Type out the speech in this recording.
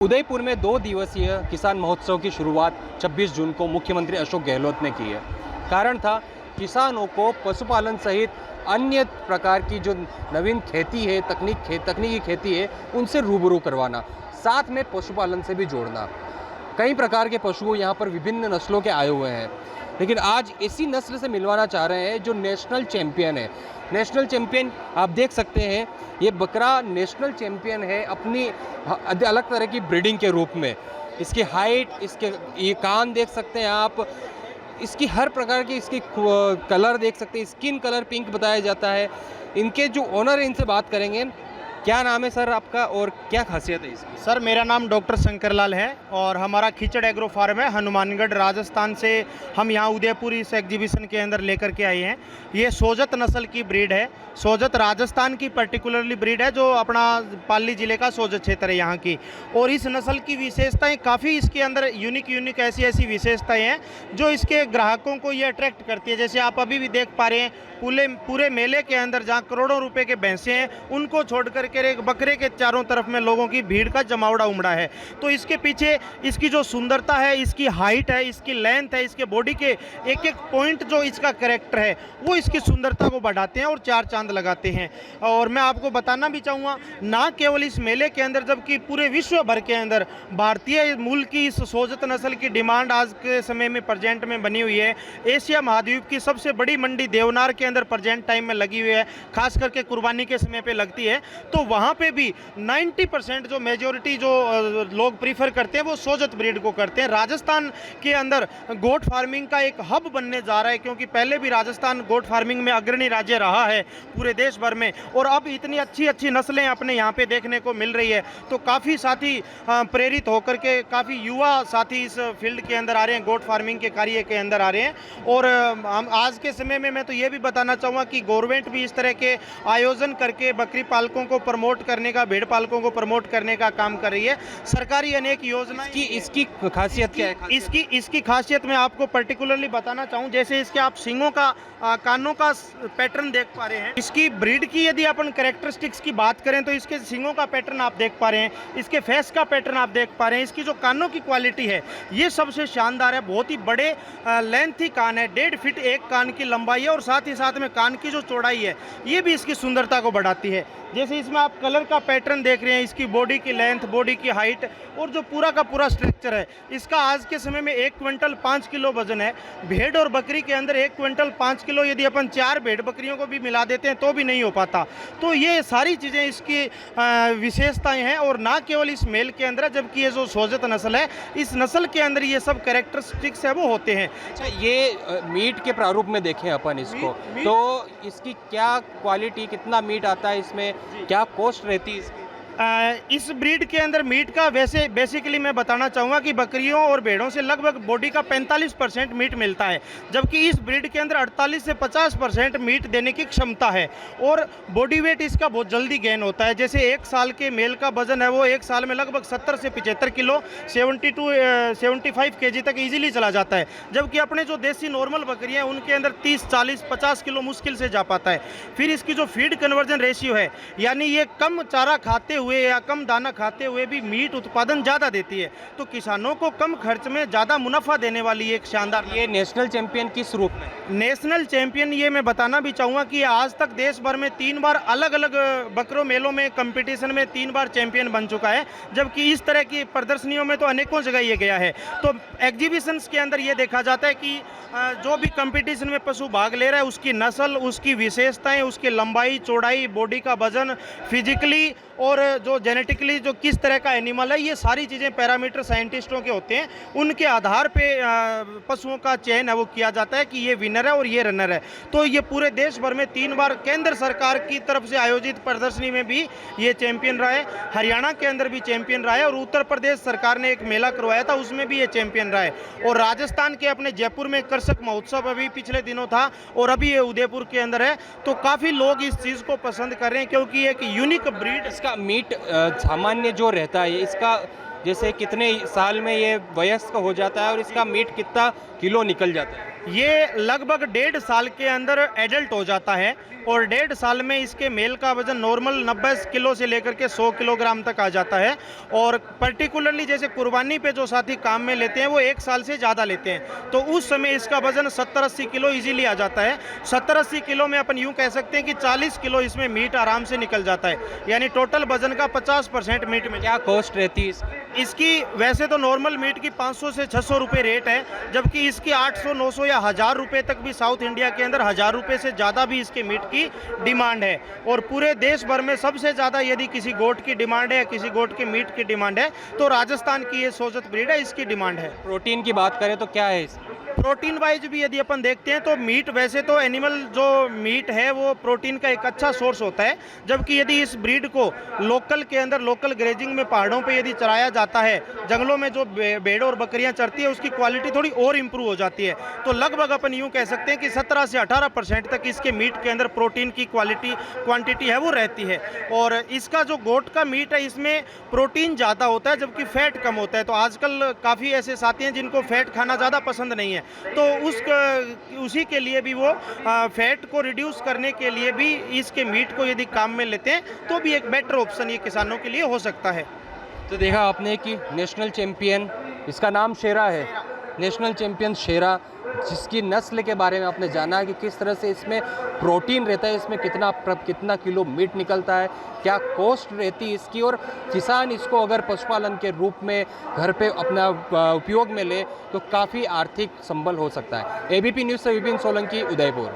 उदयपुर में 2 दिवसीय किसान महोत्सव की शुरुआत 26 जून को मुख्यमंत्री अशोक गहलोत ने की है। कारण था किसानों को पशुपालन सहित अन्य प्रकार की जो नवीन खेती है, तकनीकी खेती है, उनसे रूबरू करवाना, साथ में पशुपालन से भी जोड़ना। कई प्रकार के पशु यहाँ पर विभिन्न नस्लों के आए हुए हैं, लेकिन आज इसी नस्ल से मिलवाना चाह रहे हैं जो नेशनल चैंपियन है। नेशनल चैंपियन आप देख सकते हैं, ये बकरा नेशनल चैंपियन है अपनी अलग तरह की ब्रीडिंग के रूप में। इसकी हाइट, इसके ये कान देख सकते हैं आप, इसकी हर प्रकार की इसकी कलर देख सकते हैं, स्किन कलर पिंक बताया जाता है। इनके जो ओनर हैं इनसे बात करेंगे। क्या नाम है सर आपका और क्या खासियत है इसकी? सर मेरा नाम डॉक्टर शंकरलाल है और हमारा खिचड़ एग्रो फार्म है हनुमानगढ़ राजस्थान से। हम यहाँ उदयपुर इस एग्जीबिशन के अंदर लेकर के आए हैं। ये सोजत नस्ल की ब्रीड है। सोजत राजस्थान की पर्टिकुलरली ब्रीड है, जो अपना पाली ज़िले का सोजत क्षेत्र है यहाँ की। और इस नस्ल की विशेषताएं काफ़ी इसके अंदर यूनिक ऐसी विशेषताएं हैं जो इसके ग्राहकों को ये अट्रैक्ट करती है। जैसे आप अभी भी देख पा रहे हैं, पूरे मेले के अंदर जहाँ करोड़ों रुपए के भैंसे हैं, उनको छोड़ करके एक बकरे के चारों तरफ में लोगों की भीड़ का जमावड़ा उमड़ा है। तो इसके पीछे इसकी जो सुंदरता है, इसकी हाइट है, इसकी लेंथ है, इसके बॉडी के एक एक पॉइंट जो इसका कैरेक्टर है, वो इसकी सुंदरता को बढ़ाते हैं और चार चांद लगाते हैं। और मैं आपको बताना भी चाहूँगा, ना केवल इस मेले के अंदर, जबकि पूरे विश्व भर के अंदर भारतीय मूल की इस सोजत नस्ल की डिमांड आज के समय में प्रेजेंट में बनी हुई है। एशिया महाद्वीप की सबसे बड़ी मंडी देवनार के अंदर प्रेजेंट टाइम में लगी हुई है, खास करके कुर्बानी के समय पे लगती है। तो वहाँ पे भी 90% जो मेजोरिटी जो लोग प्रीफर करते हैं वो सोजत ब्रीड को करते हैं। राजस्थान के अंदर गोट फार्मिंग का एक हब बनने जा रहा है, क्योंकि पहले भी राजस्थान गोट फार्मिंग में अग्रणी राज्य रहा है पूरे देश भर में, और अब इतनी अच्छी नस्लें अपने यहाँ पे देखने को मिल रही है। तो काफ़ी साथी प्रेरित होकर के, काफ़ी युवा साथी इस फील्ड के अंदर आ रहे हैं, गोट फार्मिंग के कार्य के अंदर आ रहे हैं। और हम आज के समय में मैं तो ये भी बताना चाहूँगा कि गवर्नमेंट भी इस तरह के आयोजन करके बकरी पालकों को प्रमोट करने का, भेड़ पालकों को प्रमोट करने का काम कर रही है। सरकारी अनेक योजना इसकी खासियत क्या है? इसकी खासियत मैं आपको पर्टिकुलरली बताना चाहूँ। जैसे इसके आप सींगों का, कानों का पैटर्न देख पा रहे हैं। इसकी ब्रीड की यदि अपन कैरेक्टरिस्टिक्स की बात करें तो इसके सींगों का पैटर्न आप देख पा रहे हैं, इसके फेस का पैटर्न आप देख पा रहे हैं, इसकी जो कानों की क्वालिटी है ये सबसे शानदार है। बहुत ही बड़े लेंथी कान है, 1.5 फीट एक कान की लंबाई है, और साथ ही साथ में कान की जो चौड़ाई है ये भी इसकी सुंदरता को बढ़ाती है। जैसे इसमें आप कलर का पैटर्न देख रहे हैं, इसकी बॉडी की लेंथ, बॉडी की हाइट, और जो पूरा का पूरा स्ट्रक्चर है इसका आज के समय में 1 क्विंटल 5 किलो वजन है। भेड़ और बकरी के अंदर 1 क्विंटल 5 किलो यदि अपन 4 भेड़ बकरियों को भी मिला देते हैं तो भी नहीं हो पाता। तो ये सारी चीज़ें इसकी विशेषताएं हैं, और ना केवल इस मेल के अंदर, जबकि ये जो सोजत नस्ल है, इस नस्ल के अंदर ये सब कैरेक्टरिस्टिक्स है वो होते हैं। अच्छा, ये मीट के प्रारूप में देखें अपन इसको, तो इसकी क्या क्वालिटी, कितना मीट आता है इसमें, क्या कॉस्ट रहती है इसकी? इस ब्रीड के अंदर मीट का, वैसे बेसिकली मैं बताना चाहूँगा कि बकरियों और भेड़ों से लगभग बॉडी का 45% मीट मिलता है, जबकि इस ब्रीड के अंदर 48 से 50% मीट देने की क्षमता है। और बॉडी वेट इसका बहुत जल्दी गेन होता है। जैसे 1 साल के मेल का वजन है वो 1 साल में लगभग 70 से 75 किलो, 70 टू 75 kg तक ईजिली चला जाता है। जबकि अपने जो देसी नॉर्मल बकरियाँ हैं उनके अंदर 30, 40, 50 किलो मुश्किल से जा पाता है। फिर इसकी जो फीड कन्वर्जन रेशियो है, यानी ये कम चारा खाते हुए या कम दाना खाते हुए भी मीट उत्पादन ज़्यादा देती है। तो किसानों को कम खर्च में ज़्यादा मुनाफा देने वाली एक शानदार। ये नेशनल चैंपियन किस रूप में? नेशनल चैंपियन ये मैं बताना भी चाहूँगा कि आज तक देश भर में 3 बार अलग अलग बकरों मेलों में कंपटीशन में 3 बार चैंपियन बन चुका है, जबकि इस तरह की प्रदर्शनियों में तो अनेकों जगह ये गया है। तो एग्जीबिशंस के अंदर ये देखा जाता है कि जो भी कंपटीशन में पशु भाग ले रहा है उसकी नस्ल, उसकी विशेषताएं, उसकी लंबाई, चौड़ाई, बॉडी का वजन, फिजिकली और जो जेनेटिकली जो किस तरह का एनिमल है, ये सारी चीज़ें पैरामीटर साइंटिस्टों के होते हैं। उनके आधार पे पशुओं का चयन है वो किया जाता है कि ये विनर है और ये रनर है। तो ये पूरे देश भर में 3 बार केंद्र सरकार की तरफ से आयोजित प्रदर्शनी में भी ये चैंपियन रहा है, हरियाणा के अंदर भी चैंपियन रहा है, और उत्तर प्रदेश सरकार ने एक मेला करवाया था उसमें भी ये चैंपियन रहा है। और राजस्थान के अपने जयपुर में कर्षक महोत्सव अभी पिछले दिनों था, और अभी ये उदयपुर के अंदर है। तो काफ़ी लोग इस चीज़ को पसंद कर रहे हैं, क्योंकि एक यूनिक ब्रीड। इसका मीट सामान्य जो रहता है, इसका जैसे कितने साल में ये वयस्क हो जाता है और इसका मीट कितना किलो निकल जाता है? ये लगभग 1.5 साल के अंदर एडल्ट हो जाता है और 1.5 साल में इसके मेल का वजन नॉर्मल 90 किलो से लेकर के 100 किलोग्राम तक आ जाता है। और पर्टिकुलरली जैसे कुर्बानी पे जो साथी काम में लेते हैं वो 1 साल से ज़्यादा लेते हैं, तो उस समय इसका वजन 70-80 किलो इजीली आ जाता है। 70-80 किलो में अपन यूँ कह सकते हैं कि 40 किलो इसमें मीट आराम से निकल जाता है, यानी टोटल वजन का 50% मीट में। क्या कॉस्ट रहती है इसकी वैसे तो नॉर्मल मीट की 500 से 600 रुपये रेट है, जबकि इसकी 800, 900 या 1000 रुपये तक भी साउथ इंडिया के अंदर 1000 रुपये से ज़्यादा भी इसके मीट की डिमांड है। और पूरे देश भर में सबसे ज़्यादा यदि किसी गोट की डिमांड है या किसी गोट के मीट की डिमांड है तो राजस्थान की ये सोजत ब्रीड है, इसकी डिमांड है। प्रोटीन की बात करें तो क्या है प्रोटीन वाइज भी यदि अपन देखते हैं तो मीट, वैसे तो एनिमल जो मीट है वो प्रोटीन का एक अच्छा सोर्स होता है, जबकि यदि इस ब्रीड को लोकल के अंदर लोकल ग्रेजिंग में पहाड़ों पे यदि चराया जाता है, जंगलों में जो भेड़ और बकरियां चरती है उसकी क्वालिटी थोड़ी और इम्प्रूव हो जाती है। तो लगभग अपन यूँ कह सकते हैं कि 17 से 18% तक इसके मीट के अंदर प्रोटीन की क्वांटिटी है वो रहती है। और इसका जो गोट का मीट है इसमें प्रोटीन ज़्यादा होता है जबकि फैट कम होता है। तो आजकल काफ़ी ऐसे साथी हैं जिनको फैट खाना ज़्यादा पसंद नहीं है, तो उसी के लिए भी वो फैट को रिड्यूस करने के लिए भी इसके मीट को यदि काम में लेते हैं तो भी एक बेटर ऑप्शन ये किसानों के लिए हो सकता है। तो देखा आपने कि नेशनल चैंपियन, इसका नाम शेरा है, नेशनल चैंपियन शेरा, जिसकी नस्ल के बारे में आपने जाना कि किस तरह से इसमें प्रोटीन रहता है, इसमें कितना किलो मीट निकलता है, क्या कॉस्ट रहती है इसकी, और किसान इसको अगर पशुपालन के रूप में घर पे अपना उपयोग में ले तो काफ़ी आर्थिक संबल हो सकता है। एबीपी न्यूज़ से विपिन सोलंकी, उदयपुर।